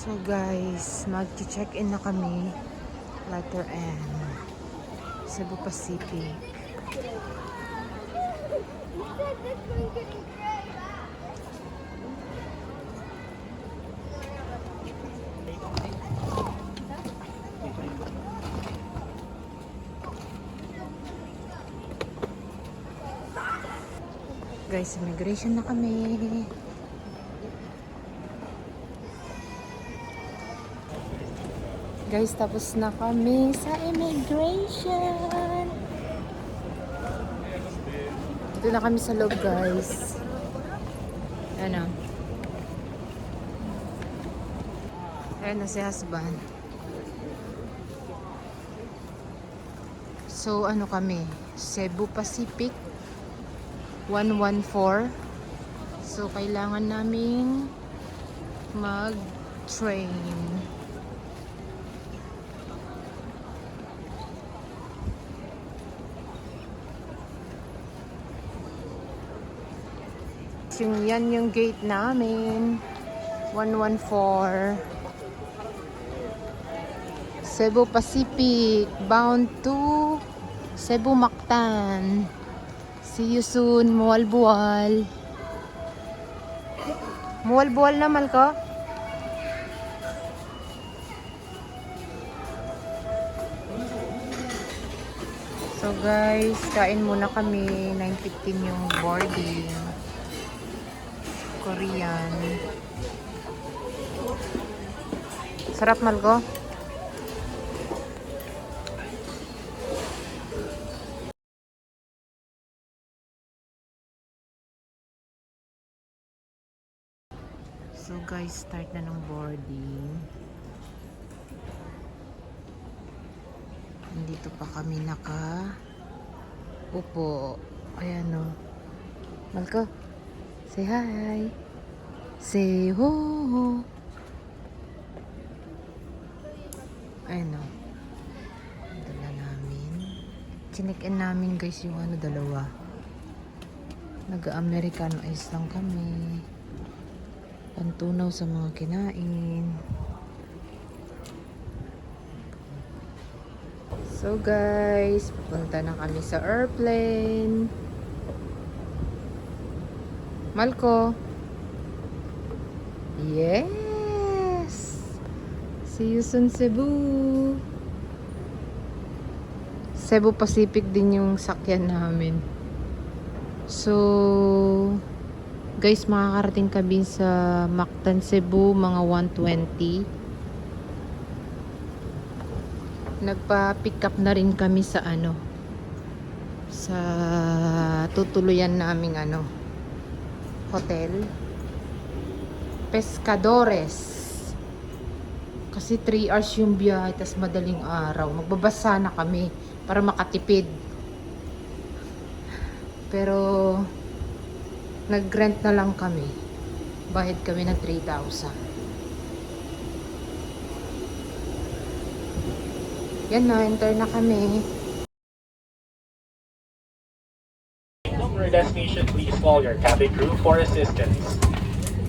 So guys, mag-check-in na kami. Letter N. Cebu Pacific. Guys, immigration na kami. Guys, tapos na kami sa immigration. Dito na kami sa loob, guys. Ano? Ayan na si husband. So, ano kami? Cebu Pacific 114. So, kailangan naming mag-train. Yan yung gate namin. 114. Cebu Pacific. Bound to Cebu Mactan. See you soon. Mualbual. Mualbual na, Malko? So guys, kain muna kami. 9:15 yung boarding. Korean. Sarap, Malko? So guys, start na ng boarding. Dito pa kami upo. Ayan o. Malko, say hi. Say ho. Ayan o. Dala namin. Chinik-in namin guys yung dalawa. Nag-Americano ice lang kami. Pantunaw sa mga kinain. So guys, pupunta na kami sa airplane. Malko. Yes! See you soon, Cebu. Cebu Pacific din yung sakyan namin. So, guys, makakarating kami sa Mactan, Cebu, mga 1:20. Nagpa-pick up na rin kami sa sa tutuluyan naming hotel. Pescadores. Kasi 3 hours yung biyahe, tas madaling araw. Magbabasa na kami para makatipid. Pero nag-rent na lang kami. Bayad kami ng 3,000. Yan na, enter na kami. For destination, please call your cabin crew for assistance.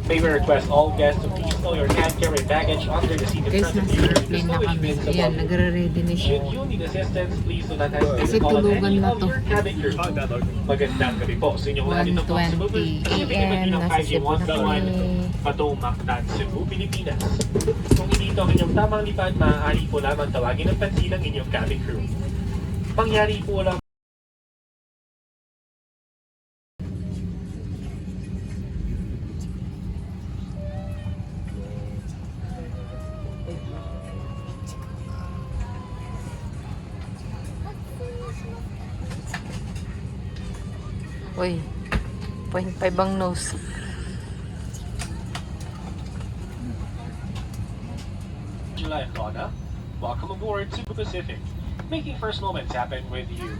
May we request all guests to please stow your hand carry baggage under the seat in Guys, front of nasa you. The airplane na stowage kami. bins Ayan, above you. nagre-ready na siya. Should you need assistance, please do not hesitate Kasi to call on tulugan any na of to. your cabin crew. Magandang gabi po sa inyong lahat. Ito po ang Cebu 1:20 Philippine AM. ng Nasa 5G Cebu na 1B1 kami. patong Mactan, Cebu, Pilipinas. Kung hindi ito ang inyong tamang lipad, maaari po lamang tawagin ng pansin ng inyong cabin crew. Pangyari po lang Uy, 0.5 ang nose. July and Lana. Welcome aboard Cebu Pacific, making first moments happen with you.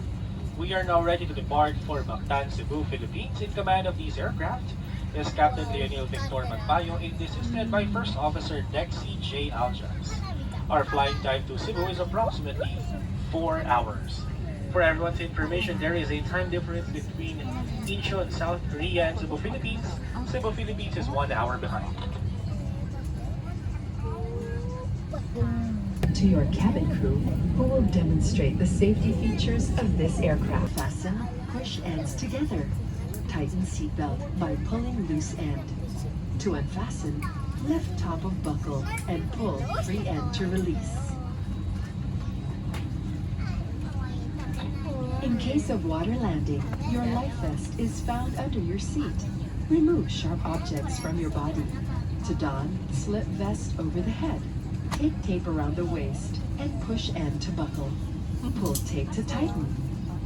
We are now ready to depart for Mactan, Cebu, Philippines. In command of these aircraft is Captain Leonel Victor Magpayo and assisted by First Officer Dexy J. Aljas. Our flying time to Cebu is approximately 4 hours. For everyone's information, there is a time difference between Incheon, South Korea and Cebu, Philippines. Cebu, Philippines is 1 hour behind. To your cabin crew, who will demonstrate the safety features of this aircraft. Fasten, push ends together. Tighten seatbelt by pulling loose end. To unfasten, lift top of buckle and pull free end to release. In case of water landing, your life vest is found under your seat. Remove sharp objects from your body. To don, slip vest over the head. Take tape around the waist and push end to buckle. Pull tape to tighten.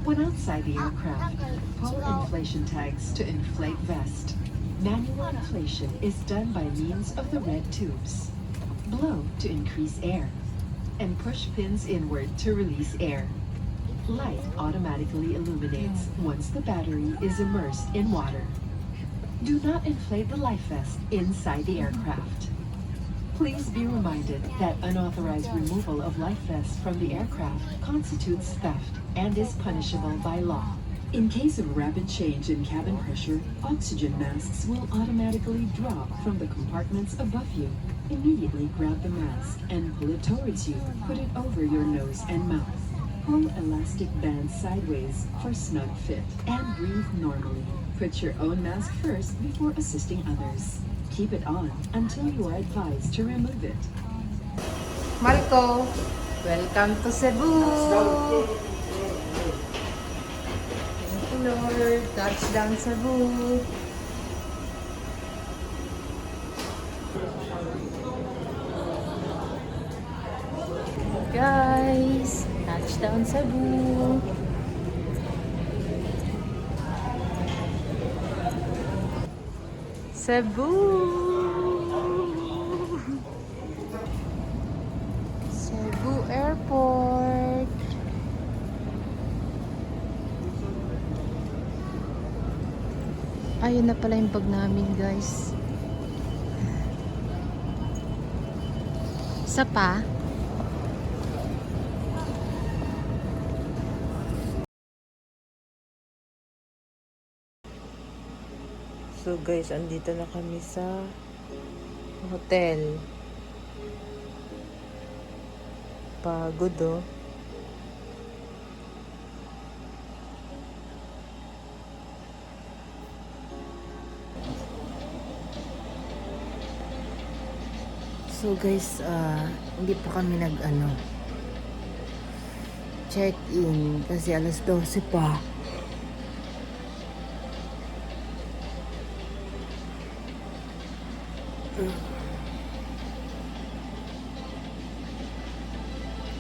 When outside the aircraft, pull inflation tags to inflate vest. Manual inflation is done by means of the red tubes. Blow to increase air. And push pins inward to release air. Light automatically illuminates once the battery is immersed in water. Do not inflate the life vest inside the aircraft. Please be reminded that unauthorized removal of life vests from the aircraft constitutes theft and is punishable by law. In case of rapid change in cabin pressure, oxygen masks will automatically drop from the compartments above you. Immediately grab the mask and pull it towards you. Put it over your nose and mouth. Pull elastic bands sideways for snug fit and breathe normally. Put your own mask first before assisting others. Keep it on until you are advised to remove it. Marco, welcome to Cebu. Thank you, Lord. Touchdown Cebu. Guys, touchdown Cebu. Cebu. Cebu Airport. Ayun na pala yung bag namin, guys. Isa pa. So guys, andito na kami sa hotel. Pagod oh. So guys, hindi pa kami check-in kasi alas 12 pa.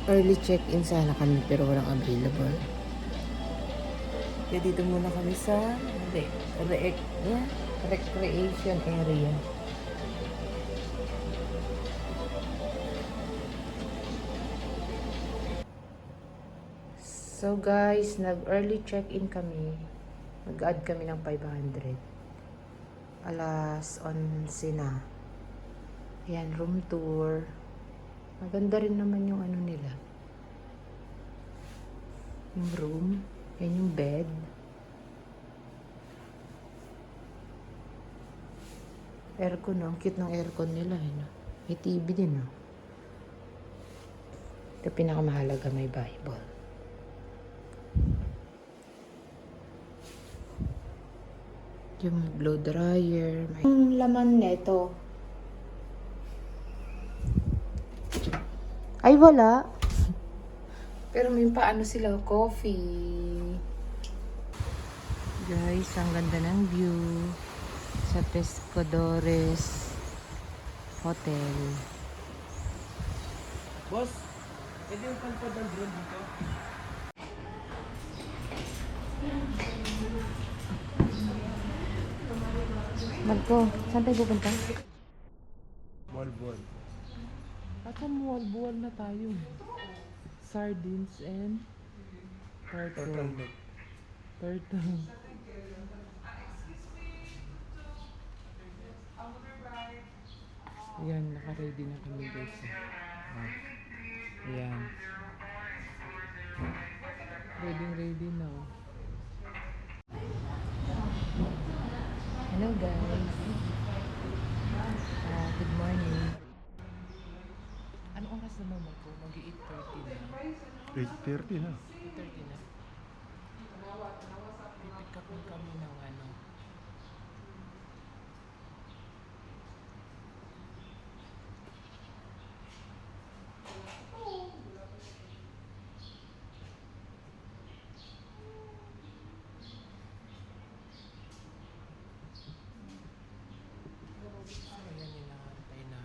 Early check-in sana kami pero walang available. Kaya dito muna kami sa recreation area. So guys, nag-early check-in kami. Nag-add kami ng 500. Alas 11 na. Ayan, room tour. Maganda rin naman yung nila. Yung room. Yan yung bed. Aircon, no? Ang cute ng aircon nila, eh, no? May TV din, no? Ito pinakamahalaga, may Bible. Yung blow dryer. Yung laman neto. Ay, wala. Pero may paano sila, coffee. Guys, ang ganda ng view sa Pescadores Hotel. Boss, pwede yung palpad ng drone dito? Marco, saan tayo pupunta? Ball. At muwal-buwal na tayo. Sardines and turtle. Turtle. Ayan, naka-ready na kami guys. Ayan. Ready na. Hello guys. Good morning. Anong oras naman mo po? Mag-8:30 na. 8:30 na. 8:30 na. Pipick up kami ng ano. Ayan, inaantay na.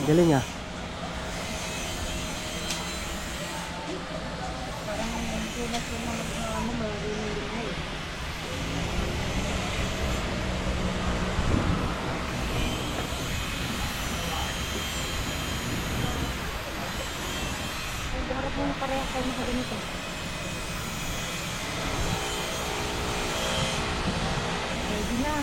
Galing ah. Harap mo pareha kayo nakaganito. Ready na.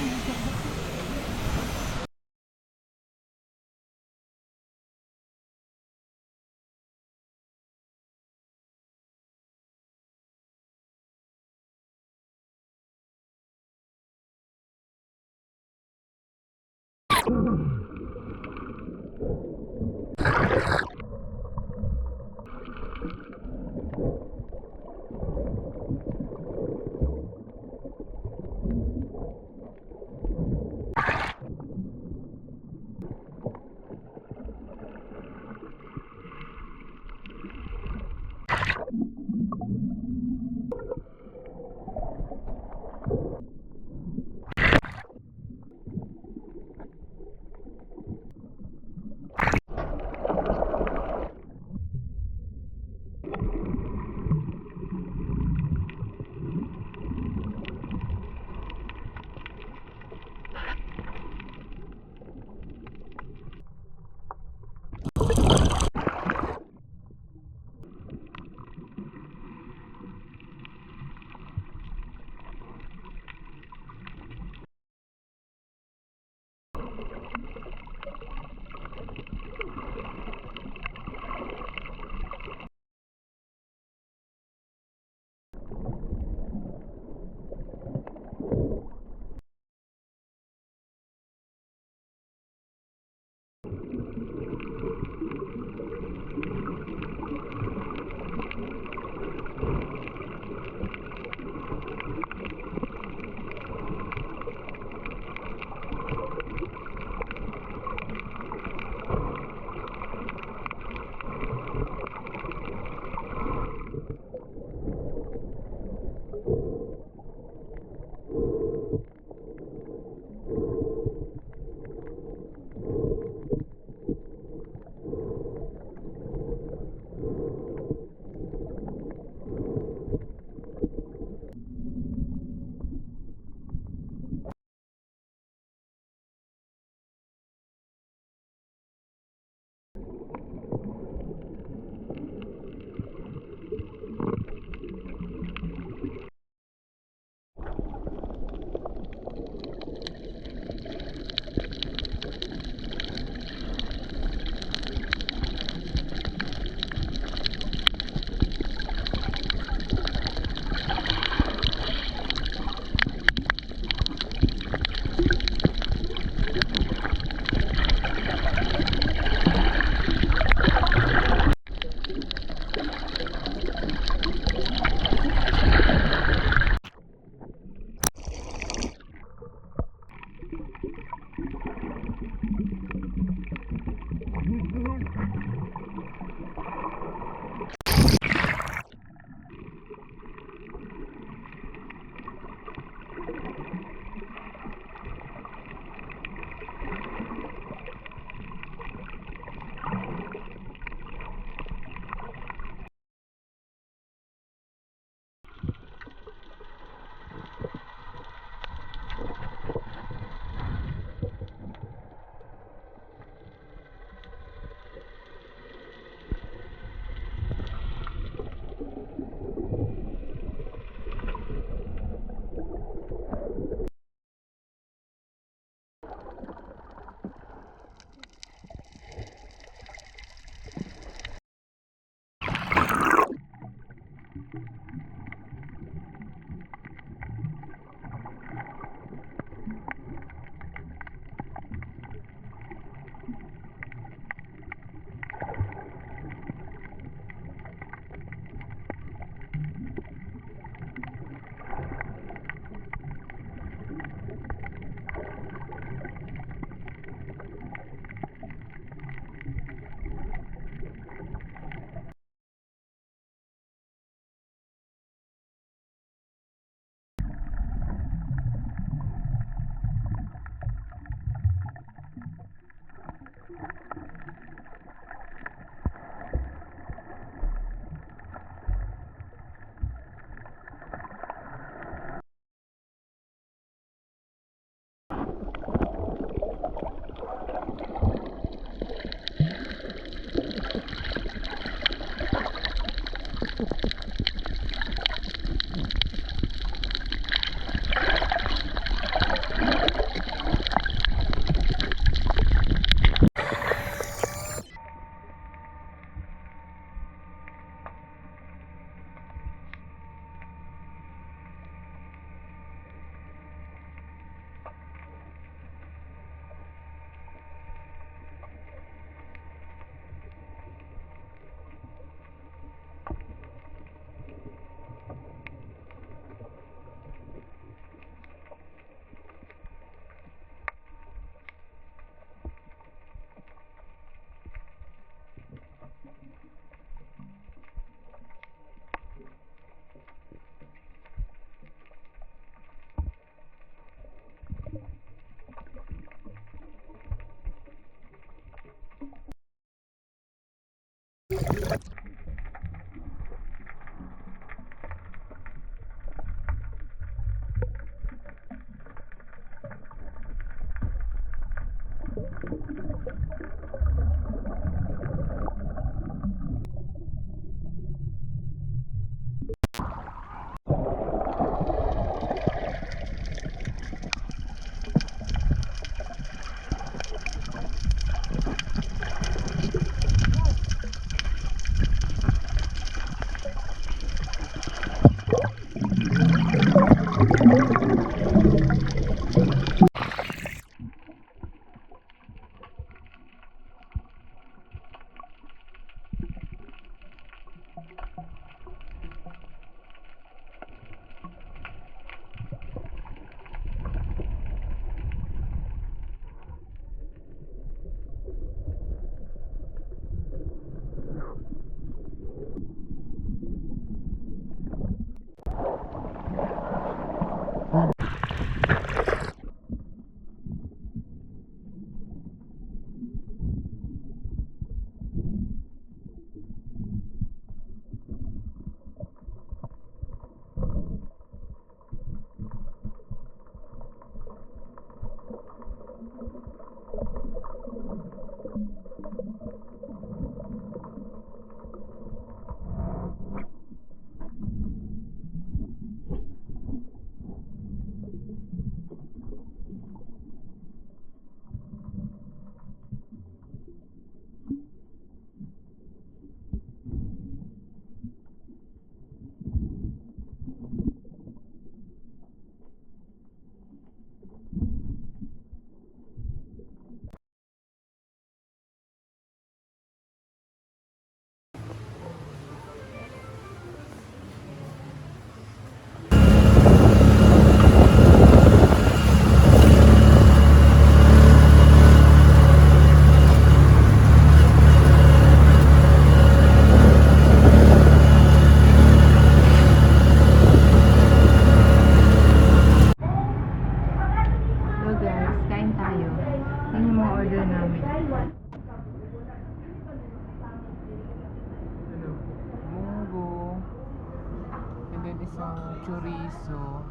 chorizo,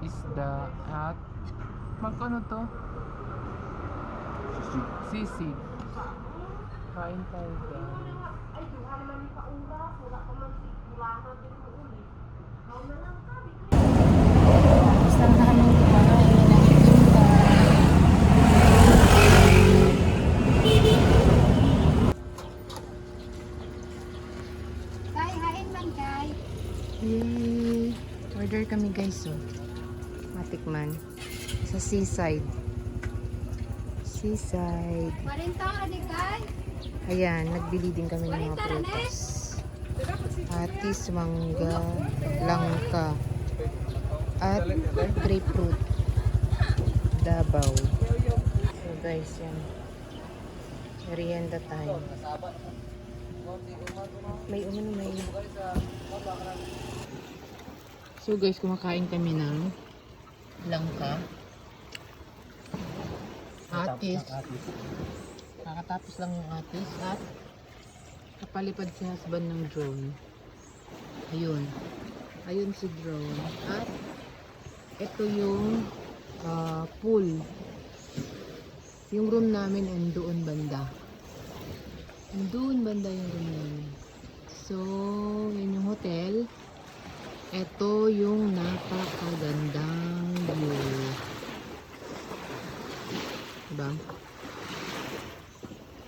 isda, at magkano to? Sisig. Kain tayo guys. Basta namin kumain ng tinta. Kay, hain man kay. Yay! Order kami guys, oh. Matikman. Sa seaside. Seaside. 40 ra di kay. Ayan, nagbili din kami ng mga 40 ra ne. prutas. Atis, mangga, langka, at grapefruit. Dabaw. So guys, yan. Merienda time. May umano, may... So guys, kumakain kami ng langka, atis. Nakatapos lang yung atis at kapalipad si husband ng drone. Ayun. Ayun si drone. At ito yung pool. Yung room namin doon banda. Doon banda yung room namin. So, yun yung hotel. Ito yung napakagandang view. Diba?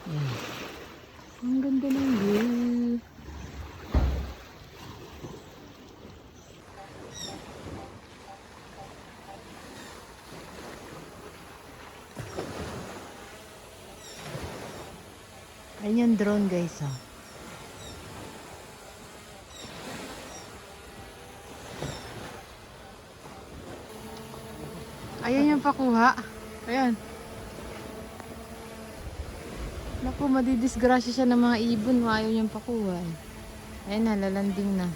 Yan. Ang ganda ng view. Ayan yung drone guys, oh. Ayan yung pakuha. Ayan. Naku, madidisgrasya siya ng mga ibon. Ayaw niyang pakuha. Ayan na, lalanding na.